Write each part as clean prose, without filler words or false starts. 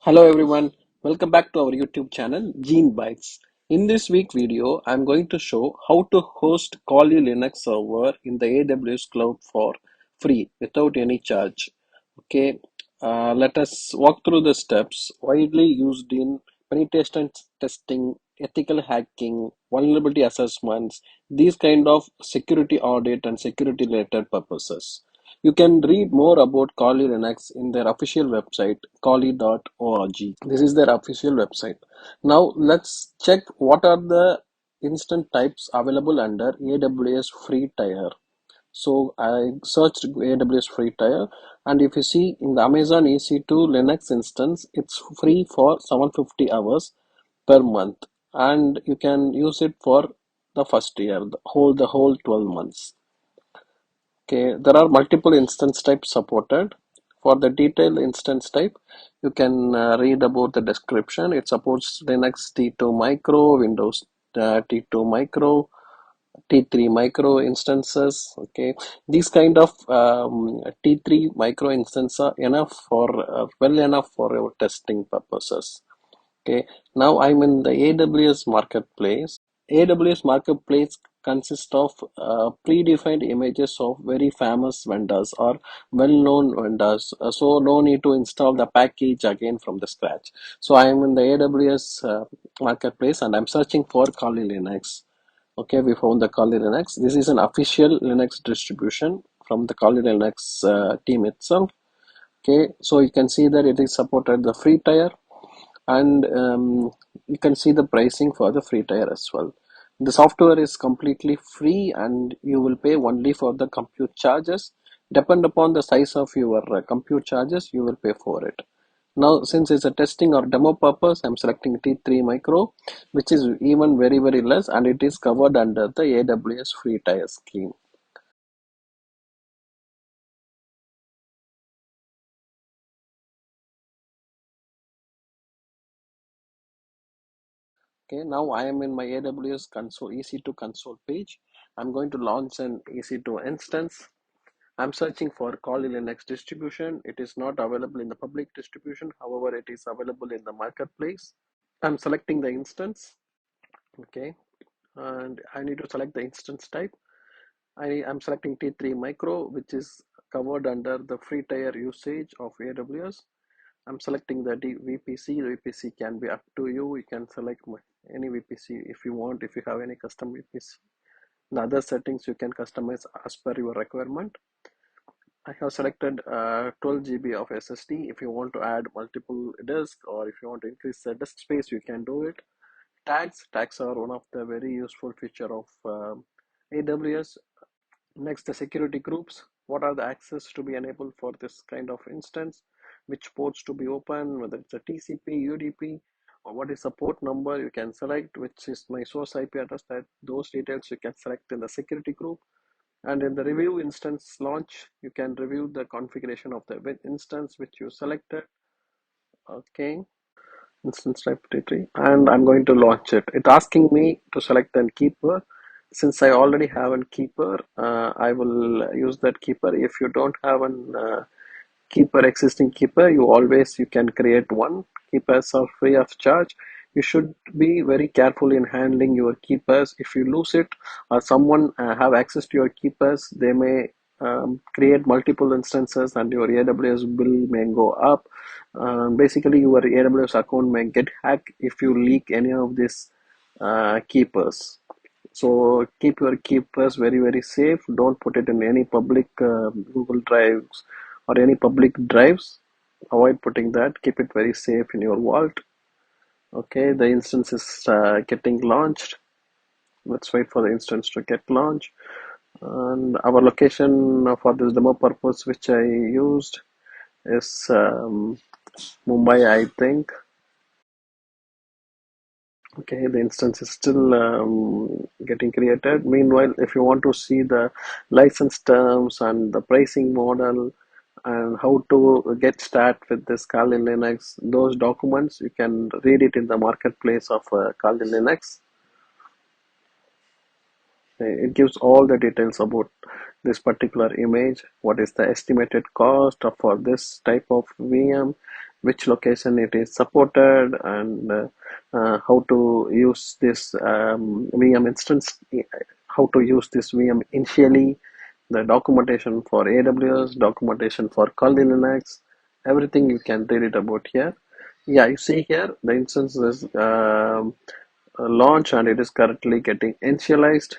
Hello everyone, welcome back to our YouTube channel Gene Bytes. In this week video, I'm going to show how to host Kali Linux server in the AWS cloud for free without any charge. Okay, let us walk through the steps widely used in penetration testing, ethical hacking, vulnerability assessments, these kind of security audit and security related purposes. You can read more about Kali Linux in their official website, kali.org. This is their official website. Now let's check what are the instance types available under AWS Free Tier. So I searched AWS Free Tier, and if you see in the Amazon EC2 Linux instance, it's free for 750 hours per month, and you can use it for the first year, the whole 12 months. Okay, there are multiple instance types supported. For the detailed instance type, you can read about the description. It supports Linux T2 Micro, Windows T2 Micro, T3 Micro instances. Okay, these kind of T3 Micro instances are enough for well enough for our testing purposes. Okay, now I'm in the AWS Marketplace. AWS Marketplace consists of predefined images of very famous vendors or well-known vendors, so no need to install the package again from the scratch. So I'm in the AWS Marketplace and I'm searching for Kali Linux. Okay, we found the Kali Linux. This is an official Linux distribution from the Kali Linux team itself. Okay, so you can see that it is supported the free tier, and you can see the pricing for the free tier as well. The software is completely free and you will pay only for the compute charges. Depend upon the size of your compute charges, you will pay for it. Now since it's a testing or demo purpose, I'm selecting T3 Micro, which is even very less, and it is covered under the AWS free tier scheme. Okay, now I am in my AWS console EC2 console page. I'm going to launch an EC2 instance. I'm searching for Kali Linux distribution. It is not available in the public distribution. However, it is available in the marketplace. I'm selecting the instance. Okay, and I need to select the instance type. I'm selecting T3 Micro, which is covered under the free tier usage of AWS. I'm selecting the VPC. The VPC can be up to you. You can select any VPC if you want, if you have any custom VPC. The other settings you can customize as per your requirement. I have selected 12 GB of SSD. If you want to add multiple disks or if you want to increase the disk space, you can do it. Tags are one of the very useful feature of AWS. Next, the security groups. What are the access to be enabled for this kind of instance? Which ports to be open, whether it's a TCP, UDP, or what is the port number you can select, which is my source IP address. That those details you can select in the security group. And in the review instance launch, you can review the configuration of the instance which you selected. Okay, instance type T3, and I'm going to launch it. It's asking me to select a keeper. Since I already have a keeper, I will use that keeper. If you don't have an existing keeper, you can create one. Keepers are free of charge. You should be very careful in handling your keepers. If you lose it or someone have access to your keepers, they may create multiple instances and your AWS bill may go up. Basically your AWS account may get hacked if you leak any of these keepers. So keep your keepers very safe. Don't put it in any public Google drives or any public drives. Avoid putting that. Keep it very safe in your vault. Okay, the instance is getting launched. Let's wait for the instance to get launched. And our location for this demo purpose, which I used, is Mumbai, I think. Okay, the instance is still getting created. Meanwhile, if you want to see the license terms and the pricing model and how to get started with this Kali Linux, those documents you can read it in the marketplace of Kali Linux. It gives all the details about this particular image. What is the estimated cost for this type of VM? which location it is supported, and how to use this VM instance, how to use this VM initially, the documentation for AWS, documentation for Kali Linux, everything you can read it about here. Yeah, you see here the instance is launched and it is currently getting initialized.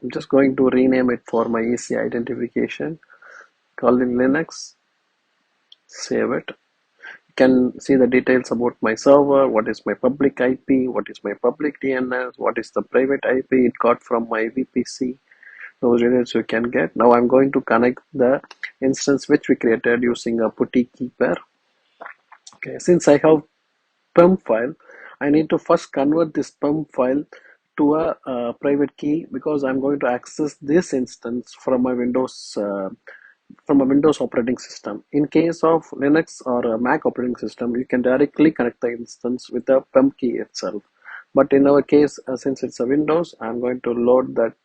I'm just going to rename it for my easy identification. Kali Linux, save it. You can see the details about my server, what is my public IP, what is my public DNS, what is the private IP it got from my VPC. Those details you can get. Now I'm going to connect the instance which we created using a putty key pair. Okay, since I have perm file, I need to first convert this perm file to a private key because I'm going to access this instance from a Windows operating system. In case of Linux or a Mac operating system, you can directly connect the instance with the perm key itself. But in our case, since it's a Windows, I'm going to load that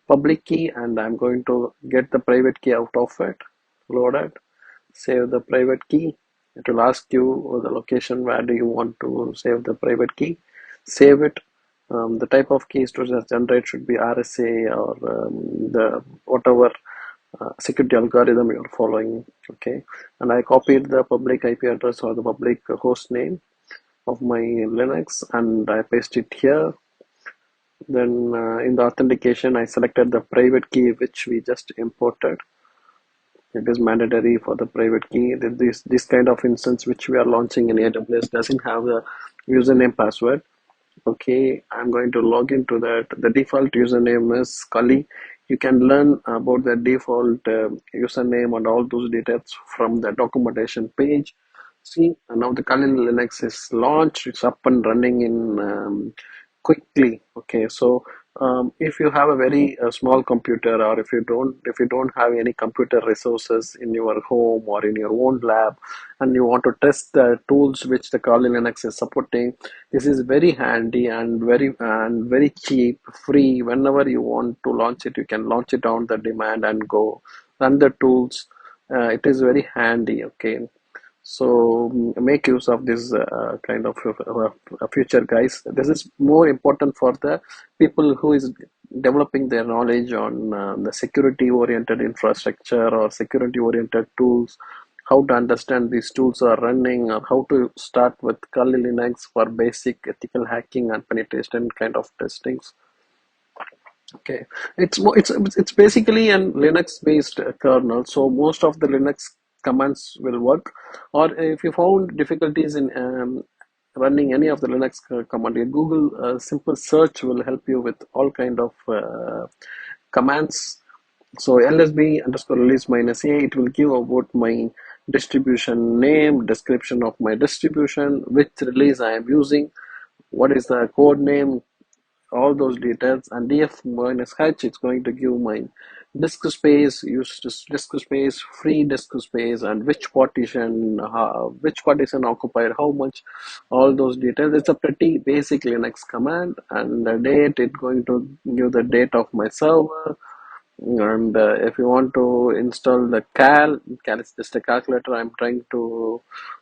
public key and I'm going to get the private key out of it, load it, save the private key. It will ask you the location where do you want to save the private key, save it. The type of keys to generate should be RSA or the whatever security algorithm you're following. Okay, and I copied the public IP address or the public host name of my Linux and I paste it here. Then in the authentication, I selected the private key which we just imported. It is mandatory for the private key. This kind of instance which we are launching in AWS doesn't have a username password. Okay, I'm going to log into that. The default username is Kali. You can learn about the default username and all those details from the documentation page. See, now the Kali Linux is launched. It's up and running in quickly. Okay, so if you have a very small computer, or if you don't have any computer resources in your home or in your own lab, and you want to test the tools which the Kali Linux is supporting, this is very handy and very cheap, free. Whenever you want to launch it, you can launch it on the demand and go run the tools. It is very handy. Okay, so make use of this kind of future, guys. This is more important for the people who is developing their knowledge on the security oriented infrastructure or security oriented tools, how to understand these tools are running, or how to start with Kali Linux for basic ethical hacking and penetration kind of testings. Okay, it's basically an Linux based kernel, so most of the Linux commands will work. Or if you found difficulties in running any of the Linux command, a Google simple search will help you with all kind of commands. So lsb underscore release minus a, it will give about my distribution name, description of my distribution, which release I am using, what is the code name, all those details. And df minus h, it's going to give my disk space, use disk space, free disk space, and which partition occupied how much, all those details. It's a pretty basic Linux command. And the date, it's going to give the date of my server. And if you want to install the cal is just a calculator. I'm trying to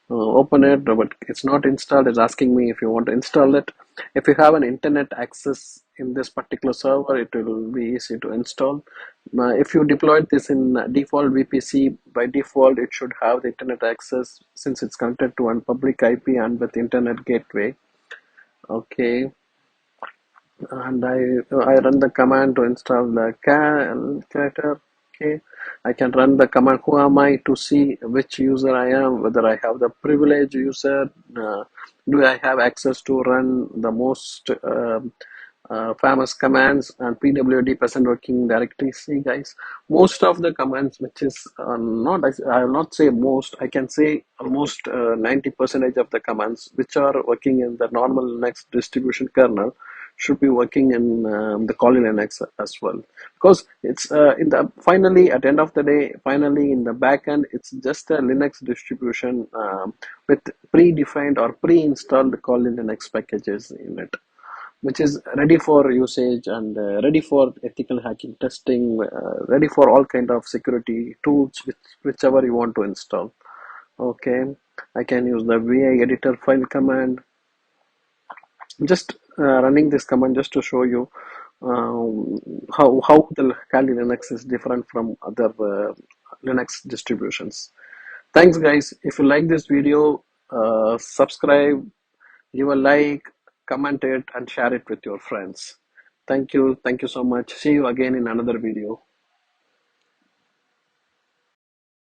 open it, but it's not installed. It's asking me if you want to install it. If you have an internet access in this particular server, it will be easy to install. If you deployed this in default VPC, by default it should have the internet access since it's connected to one public IP and with internet gateway. Okay, and I run the command to install the calculator. Okay, I can run the command who am I to see which user I am, whether I have the privilege user, do I have access to run the most famous commands, and pwd present working directory. See guys, most of the commands which is not, I will not say most, I can say almost 90% of the commands which are working in the normal Linux distribution kernel should be working in the Kali Linux as well, because it's in the finally at the end of the day, finally in the back end, it's just a Linux distribution with predefined or pre-installed Kali Linux packages in it, which is ready for usage and ready for ethical hacking testing, ready for all kind of security tools whichever you want to install. Okay, I can use the vi editor file command. Just running this command just to show you how the Kali Linux is different from other Linux distributions. Thanks guys. If you like this video, subscribe, give a like, comment it, and share it with your friends. Thank you so much. See you again in another video.